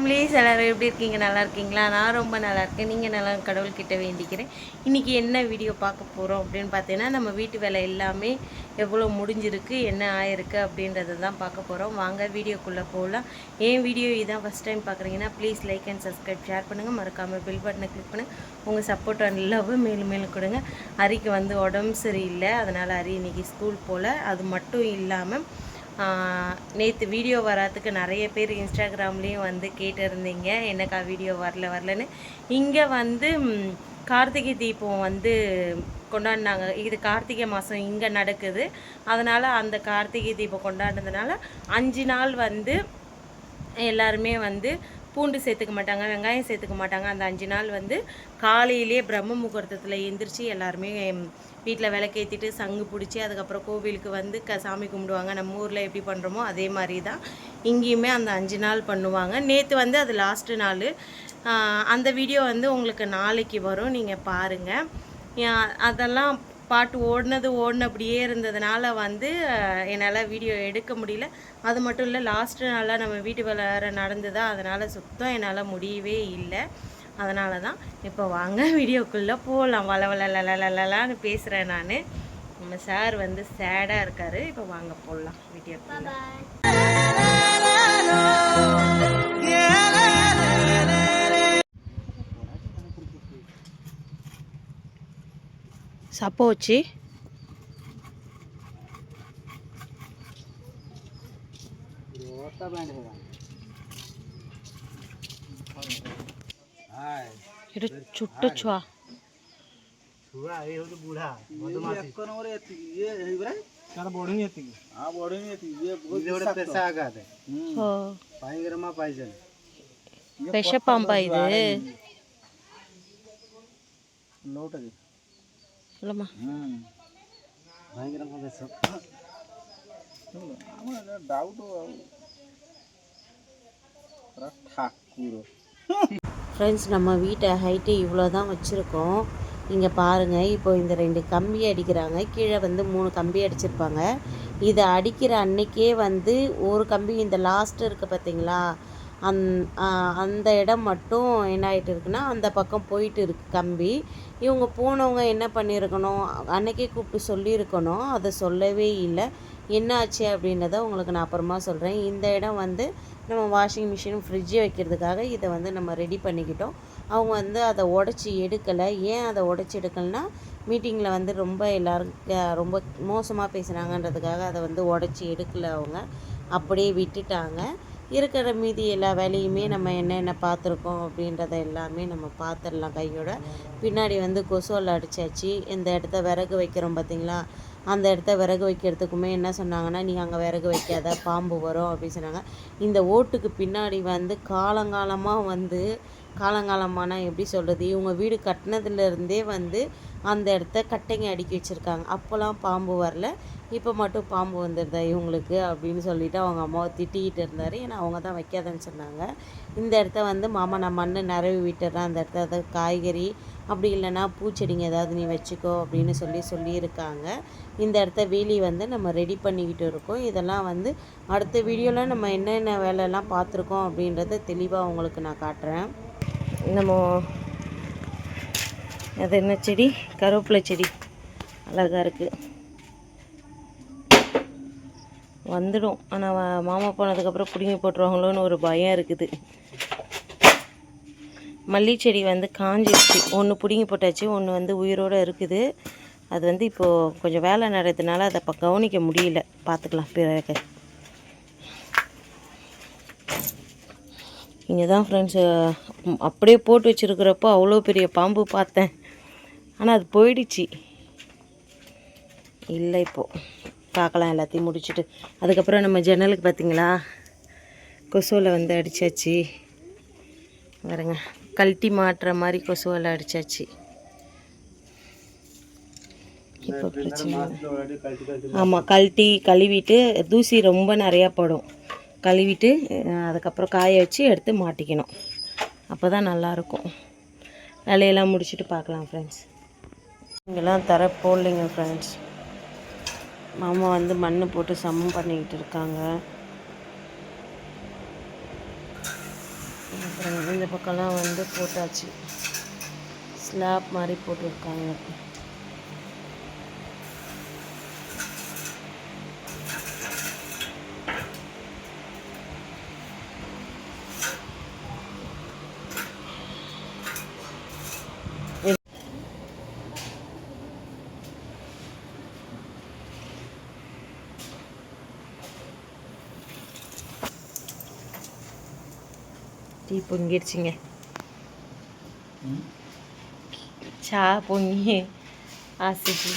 Families எல்லோரும் எப்படி இருக்கீங்க? நல்லா இருக்கீங்களா? நான் ரொம்ப நல்லா இருக்கேன். நீங்கள் நல்லா கடவுள்கிட்ட வேண்டிக்கிறேன். இன்றைக்கி என்ன வீடியோ பார்க்க போகிறோம் அப்படின்னு பார்த்தீங்கன்னா, நம்ம வீட்டு வேலை எல்லாமே எவ்வளோ முடிஞ்சிருக்கு, என்ன ஆயிருக்கு அப்படின்றத தான் பார்க்க போகிறோம். வாங்க வீடியோக்குள்ளே போகலாம். என் வீடியோ இதான் ஃபஸ்ட் டைம் பார்க்குறீங்கன்னா please like and subscribe, share பண்ணுங்கள். மறக்காமல் பெல் பட்டனை கிளிக் பண்ணுங்கள். உங்கள் சப்போர்ட் அண்ட் லவ் மேலும் மேலும் கொடுங்க. ஹரிக்கு உடம்பு சரியில்லை, அதனால் ஹரி இன்றைக்கி ஸ்கூல் போல். அது மட்டும் இல்லாமல் நேற்று வீடியோ வராதுக்கு நிறைய பேர் இன்ஸ்டாகிராம்லேயும் கேட்டிருந்தீங்க, என்னக்கா வீடியோ வரலன்னு. இங்கே கார்த்திகை தீபம் கொண்டாடினாங்க. இது கார்த்திகை மாதம் இங்கே நடக்குது. அதனால் அந்த கார்த்திகை தீபம் கொண்டாடுறதுனால 5 நாள் எல்லாருமே பூண்டு சேர்த்துக்க மாட்டாங்க, வெங்காயம் சேர்த்துக்க மாட்டாங்க. அந்த 5 நாள் காலையிலே பிரம்ம முகூர்த்தத்தில் எந்திரிச்சு எல்லாருமே வீட்டில் விளக்கேற்றிட்டு சங்கு பிடிச்சி அதுக்கப்புறம் கோவிலுக்கு சாமி கும்பிடுவாங்க. நம்ம ஊரில் எப்படி பண்ணுறோமோ அதே மாதிரி தான் இங்கேயுமே அந்த 5 நாள் பண்ணுவாங்க. நேற்று அது லாஸ்ட்டு நாள். அந்த வீடியோ உங்களுக்கு நாளைக்கு வரும், நீங்கள் பாருங்கள். அதெல்லாம் பாட்டு ஓடினபடியே இருந்ததுனால என்னால் வீடியோ எடுக்க முடியல. அது மட்டும் இல்லை, லாஸ்ட்டு நாளாக நம்ம வீட்டு வேலை நடந்ததா, அதனால் சுத்தம் என்னால் முடியவே இல்லை. அதனால தான் இப்போ வாங்க வீடியோக்குள்ளே போகலாம். வளவலலான்னு பேசுகிறேன் நான். நம்ம சார் சேடாக இருக்கார். இப்போ வாங்க போடலாம் வீடியோக்குள்ளே. சப்போச்சு এটা ছোট্ট ছোয়া ଛୁଆ ଏଇ ହଉଛି ବୁଢା ମଧୁମାଛି ଏକ ନମ୍ବର ଏତିକି ଇଏ ହେଇଗରା ତାର ବଢୁନି ଏତିକି ବଢୁନି ଏତିକି ଇଏ ବହୁତ ଗୋଟେ ପେଶା ଆଗାതെ பயங்கரமா பாய்ச்சல் விஷ பாம்பா இது லோட்டது இல்லம்மா பயங்கரமா விஷம் ஆமா டவுட் ठाकुर ஃப்ரெண்ட்ஸ், நம்ம வீட்டை ஹைட்டு இவ்வளோ தான் வச்சுருக்கோம். இங்கே பாருங்கள், இப்போ இந்த 2 கம்பி அடிக்கிறாங்க. கீழே 3 கம்பி அடிச்சிருப்பாங்க. இதை அடிக்கிற அன்னைக்கே ஒரு கம்பி இந்த லாஸ்ட்டு இருக்குது பார்த்தீங்களா, அந்த இடம் மட்டும் என்ன ஆகிட்டு இருக்குன்னா அந்த பக்கம் போயிட்டு இருக்குது கம்பி. இவங்க போனவங்க என்ன பண்ணியிருக்கணும், அன்னைக்கே கூப்பிட்டு சொல்லியிருக்கணும். அதை சொல்லவே இல்லை. என்னாச்சு அப்படின்றத உங்களுக்கு நான் அப்புறமா சொல்கிறேன். இந்த இடம் நம்ம வாஷிங் மிஷின் ஃப்ரிட்ஜு வைக்கிறதுக்காக இதை நம்ம ரெடி பண்ணிக்கிட்டோம். அவங்க அதை உடச்சி எடுக்கலை. ஏன் அதை உடச்சி எடுக்கலைன்னா, மீட்டிங்கில் ரொம்ப எல்லாருக்கும் ரொம்ப மோசமாக பேசுகிறாங்கன்றதுக்காக அதை உடச்சி எடுக்கலை. அவங்க அப்படியே விட்டுட்டாங்க. இருக்கிற மீதி எல்லா வேலையுமே நம்ம என்னென்ன பார்த்துருக்கோம் அப்படின்றத எல்லாமே நம்ம பார்த்துடலாம். கையோட பின்னாடி கொசுவலை அடித்தாச்சு. இந்த இடத்த விறகு வைக்கிறோம் பார்த்தீங்களா, அந்த இடத்த விறகு வைக்கிறதுக்குமே என்ன சொன்னாங்கன்னா, நீ அங்கே விறகு வைக்காத, பாம்பு வரும் அப்படின்னு சொன்னாங்க. இந்த ஓட்டுக்கு பின்னாடி காலங்காலமானா எப்படி சொல்கிறது, இவங்க வீடு கட்டினதுலேருந்தே அந்த இடத்த கட்டைங்க அடுக்கி வச்சுருக்காங்க. அப்போல்லாம் பாம்பு வரல, இப்போ மட்டும் பாம்பு வந்துடுதா இவங்களுக்கு அப்படின்னு சொல்லிவிட்டு அவங்க அம்மாவை திட்டிக்கிட்டு இருந்தார். ஏன்னா அவங்க தான் வைக்காதன்னு சொன்னாங்க. இந்த இடத்த மாமா நான் மண் நிறவி விட்டுறேன், அந்த இடத்த காய்கறி அப்படி இல்லைன்னா பூச்செடிங்க ஏதாவது நீ வச்சுக்கோ அப்படின்னு சொல்லியிருக்காங்க. இந்த இடத்த வேலி நம்ம ரெடி பண்ணிக்கிட்டு இருக்கோம். இதெல்லாம் அடுத்த வீடியோவில் நம்ம என்னென்ன வேலையெல்லாம் பார்த்துருக்கோம் அப்படின்றத தெளிவாக உங்களுக்கு நான் காட்டுறேன். நம்ம அது என்ன செடி, கருவேப்பிலை செடி அழகாக இருக்குது, வந்துடும். ஆனால் மாமா போனதுக்கப்புறம் பிடுங்கி போட்டுருவாங்களோன்னு ஒரு பயம் இருக்குது. மல்லி செடி காஞ்சிடுச்சு. ஒன்று பிடுங்கி போட்டாச்சு, ஒன்று உயிரோடு இருக்குது. அது இப்போது கொஞ்சம் வேலை நடக்கிறதுனால அதை கவனிக்க முடியல. பார்த்துக்கலாம் பிறகு. இங்கே தான் ஃப்ரெண்ட்ஸு அப்படியே போட்டு வச்சுருக்கிறப்போ அவ்வளோ பெரிய பாம்பு பார்த்தேன். ஆனால் அது போயிடுச்சு. இல்லை, இப்போது பார்க்கலாம் எல்லாத்தையும் முடிச்சுட்டு. அதுக்கப்புறம் நம்ம ஜன்னலுக்கு பார்த்திங்களா கொசுவில் அடித்தாச்சு. பாருங்க, கழட்டி மாட்டுற மாதிரி கொசுவில் அடித்தாச்சு. இப்போ பிரச்சனை ஆமாம், கழுவிட்டு தூசி ரொம்ப நிறையா படும். கழுவிட்டு அதுக்கப்புறம் காய வச்சு எடுத்து மாட்டிக்கணும். அப்போ தான் நல்லாயிருக்கும். வேலையெல்லாம் முடிச்சுட்டு பார்க்கலாம் ஃப்ரெண்ட்ஸ். இங்கெல்லாம் தர போடலைங்க ஃப்ரெண்ட்ஸ். மாமா மண் போட்டு சமம் பண்ணிக்கிட்டு இருக்காங்க. அப்புறம் இந்த பக்கம்லாம் வந்து போட்டாச்சு, ஸ்லாப் மாதிரி போட்டிருக்காங்க. டீ பொங்கிடுச்சிங்க, சா பொங்கி ஆசிச்சு.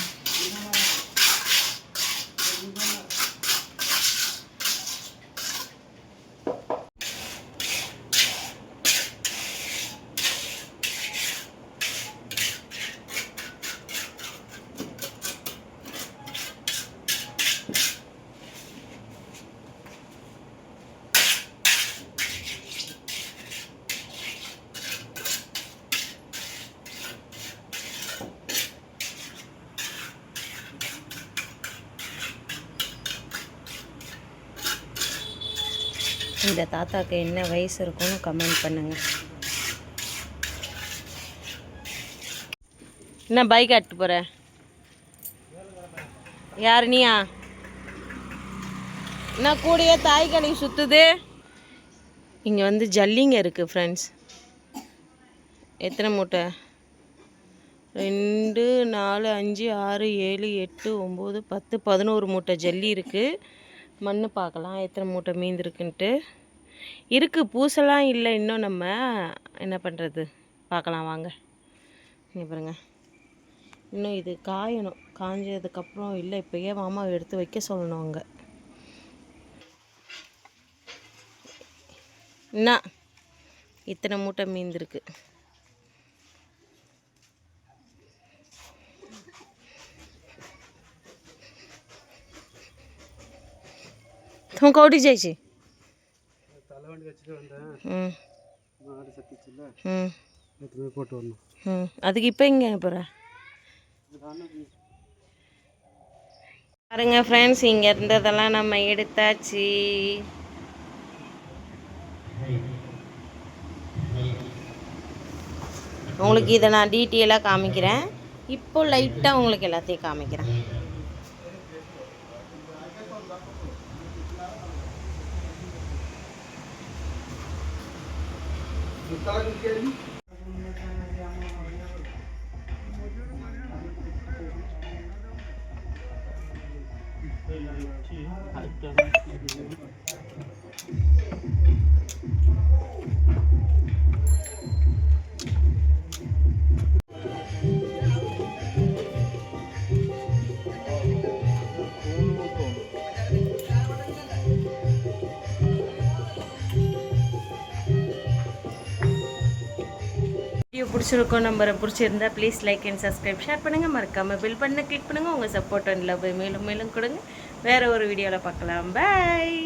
இந்த தாத்தாக்கு என்ன வயசு இருக்கும்னு கமெண்ட் பண்ணுங்க. என்ன பைக் ஆட்டு போகிற? யார் நீயா? என்ன கூடயே தாய் கழுவி சுற்றுது. இங்கே வந்து ஜல்லிங்க இருக்குது ஃப்ரெண்ட்ஸ். எத்தனை மூட்டை? 2 4 5 6 7 8 9 10 11 மூட்டை ஜல்லி இருக்குது. மண் பார்க்கலாம் எத்தனை மூட்டை மீந்திருக்குன்ட்டு. இருக்குது, பூசெல்லாம் இல்லை இன்னும். நம்ம என்ன பண்ணுறது பார்க்கலாம் வாங்க. இங்கே பாருங்க, இன்னும் இது காயணும். காஞ்சதுக்கப்புறம் இல்லை, இப்போயே மாமா எடுத்து வைக்க சொல்லணும். அங்கே என்ன இத்தனை மூட்டை மீந்திருக்கு. तुम कौटी जाइए? அதுக்கு இப்போ எங்கே போகிற? பாருங்க ஃப்ரெண்ட்ஸ், இங்கே இருந்ததெல்லாம் நம்ம எடுத்தாச்சு. உங்களுக்கு இதை நான் டீட்டெயிலாக காமிக்கிறேன். இப்போ லைட்டாக உங்களுக்கு எல்லாத்தையும் காமிக்கிறேன். வீடியோ பிடிச்சிருக்கோம் நம்பரை. பிடிச்சிருந்தா please like and subscribe, share பண்ணுங்கள். மறக்காமல் பெல் பட்டனை கிளிக் பண்ணுங்கள். உங்கள் சப்போர்ட் அண்ட் லவ் மேலும் மேலும் கொடுங்க. வேறு ஒரு வீடியோவில் பார்க்கலாம். பாய்.